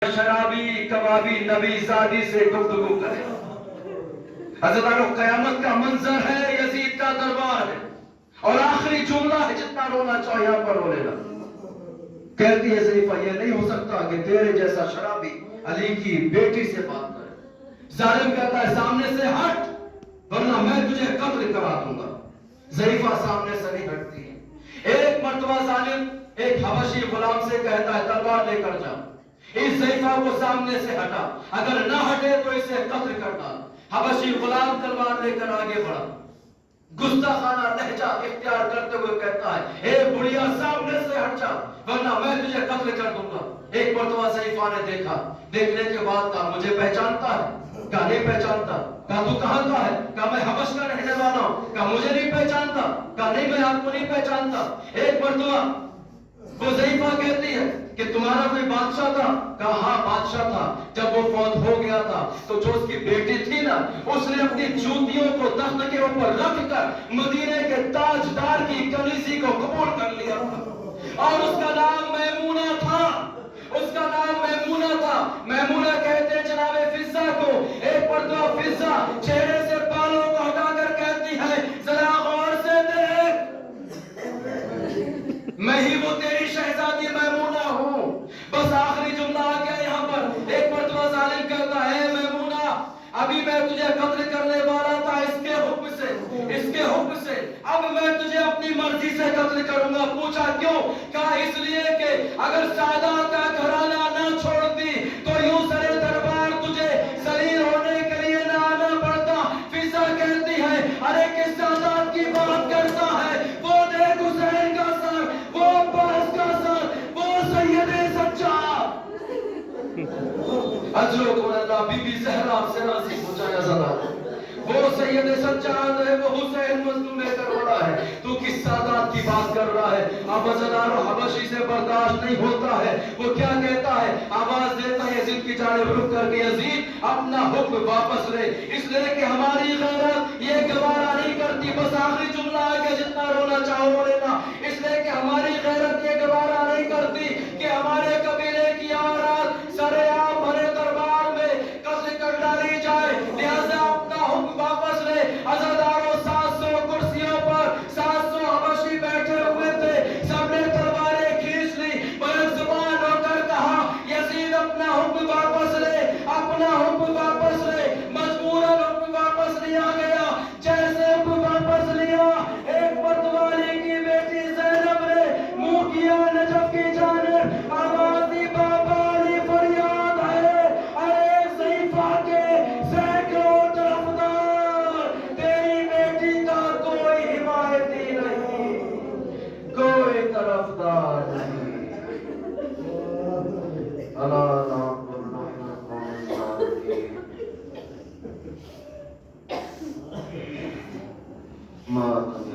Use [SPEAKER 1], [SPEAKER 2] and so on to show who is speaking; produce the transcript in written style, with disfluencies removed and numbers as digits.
[SPEAKER 1] شرابی کبابی نبی زادی سے گفتگو کرے. حضرت قیامت کا منظر ہے، یزید کا دربار ہے، اور آخری جملہ ہے جتنا رونا چاہو یہاں پر رو لینا. کہتی ہے ضعیفہ یہ نہیں ہو سکتا کہ تیرے جیسا شرابی علی کی بیٹی سے بات کرے. ظالم کہتا ہے سامنے سے ہٹ ورنہ میں تجھے قتل کرا دوں گا. ضعیفہ سامنے سے نہیں ہٹتی ہے. ایک مرتبہ ظالم ایک حبشی غلام سے کہتا ہے تلوار لے کر جا. اس ضعیفہ کو سامنے سے ہٹا، اگر نہ ہٹے تو اسے قتل کر ڈال. حبشی غلام تلوار لے کر آگے بڑھا، گستاخانہ لہجہ اختیار کرتے ہوئے کہتا ہے اے بڑھیا سامنے سے ہٹ جا ورنہ میں تجھے قتل کر دوں گا. ایک مرتبہ ضعیفہ نے دیکھا، دیکھنے کے بعد کہا مجھے پہچانتا ہے؟ کہا نہیں پہچانتا. کہا تو کہاں کا ہے؟ کہا میں حبش کا رہنے والا ہوں. کہا مجھے نہیں پہچانتا؟ کہا نہیں میں آپ کو نہیں پہچانتا. ایک مرتبہ وہ ضعیفہ کہتی ہے کہ تمہارا کوئی بادشاہ تھا؟ کہا ہاں بادشاہ تھا. جب وہ فوت ہو گیا تھا تو جو اس کی بیٹی تھی نا، اس نے اپنی جوتیوں کو تخت کے اوپر رکھ کر مدینے کے تاجدار کی کنیزی کو قبول کر لیا تھا، اور اس کا نام میمونہ تھا. اس کا نام میمونہ تھا. میمونہ کہتے ہیں جناب فضہ کو. ایک مرتبہ فضہ چہرے سے بالوں کو ہٹا کر کہتی ہے ذرا غور سے دیکھ، میں ہی وہ تیری شہزادی میمونہ ہوں. بس آخری جملہ آ گیا یہاں پر. ایک مرتبہ ظالم کہتا ہے میمونہ ابھی میں تجھے قتل کرنے والا تھا اس کے حکم سے، اب میں تجھے اپنی مرضی سے قتل کروں گا. پوچھا کیوں؟ کہا اس لیے کہ اگر سادات کا گھرانہ نہ چھوڑتی تو یوں سرے دربار تجھے ذلیل ہونے کے لیے نہ آنا پڑتا. فضہ کہتی ہے ارے کس سادات کی بات کرتا ہے؟ وہ دیکھ حسین کا سر، وہ عباس کا سر، وہ سید سجاد. اجرکم اللہ. بی بی زہرا آپ سے راضی ہو جائے ذرا. وہ سید سجاد ہے، وہ حسین مظلوم کربلا ہے. تو کس سادات کی بات کر رہا ہے؟ اب عزدار و حبشی سے برداشت نہیں ہوتا ہے. وہ کیا کہتا ہے؟ آواز دیتا ہے یزید کی جانب رخ کر کے یزید اپنا حکم واپس لے، اس لیے کہ ہماری غیرت یہ گوارا نہیں کرتی. بس آخری جملہ آ کے جتنا رونا چاہو رو لینا. اس لیے کہ ہماری غیرت یہ گوارا نہیں کرتی کہ ہمارے قبیلے کی عورت سرے عام بھرے دربار میں قتل کر ڈالی جائے. لہذا اپنا حکم واپس لے. عزاداروں 700 کرسیوں پر 700 حبشی بیٹھے ہوئے تھے، سب نے تلواریں کھینچ لی. بلند زبان ہو کر کہا یزید اپنا حکم واپس لے، اپنا حکم واپس لے. مجبوراً حکم واپس لیا گیا. جیسے حکم واپس لیا، ایک متوالی کی بیٹی زینب نے منہ کیا نجف کی جانب، آواز دی بابا علی فریاد ہے. ارے ضعیفہ کے سینکڑوں طرفدار، تیری بیٹی کا کوئی حمایتی نہیں، کوئی طرفدار نہیں. اللہ نام اللہ